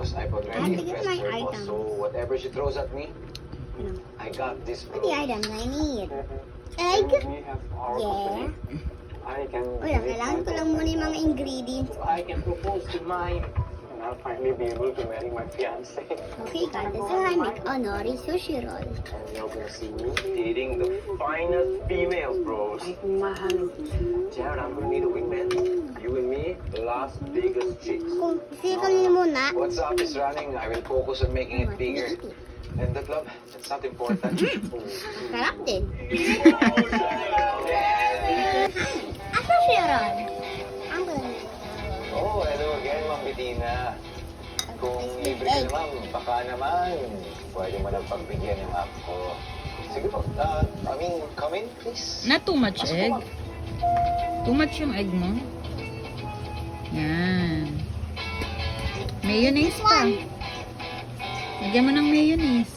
Because I've already impressed her, boss. So whatever she throws at me, I got this, bro. What the items I need? Egg? We have our Yeah. company. I can Wala, kailangan ko lang muna yung mga ingredients. I can propose to mine. And I'll finally be able to marry my fiance. Okay, kadasahan, make honori sushi roll. And you're gonna see me. Dating the finest females, bros. Ay, kung mahal. Jared, I'm gonna need a wingman. You and me, Las Vegas chicks. Kung siko niyo muna. What's up is running. I will focus on making it bigger. And the club, that's not important. Sarap din. Asa sushi roll? Ang galing. Oh, hello again, Ma'am Bettina. Kung libre ka naman, baka naman, pwede mo nang pagbigyan yung app ko. Sige po, come in, please. Not too much Pasok po, egg. ma'am. Too much yung egg mo. Yan. Mayonnaise pa. Lagyan mo ng mayonnaise.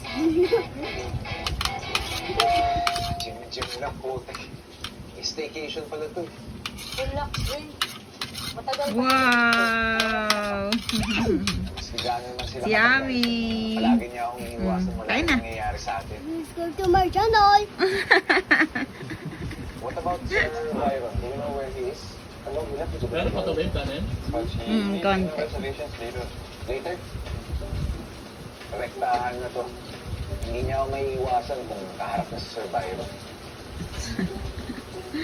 Jim lang po. Staycation pala to. Wow! Mas gano'n naman sila. Yummy! Palagi niya akong iniiwasan. Wala Kain nang na. nangyayari sa atin. Subscribe to my channel. What about Sir Byron? Do you know where he is? Ano, we have to go. Pero patabenta din. Konti. Reservations later. Later? Rektahan na to. Hindi niya ako may iwasan kung kaharap na si Sir Byron.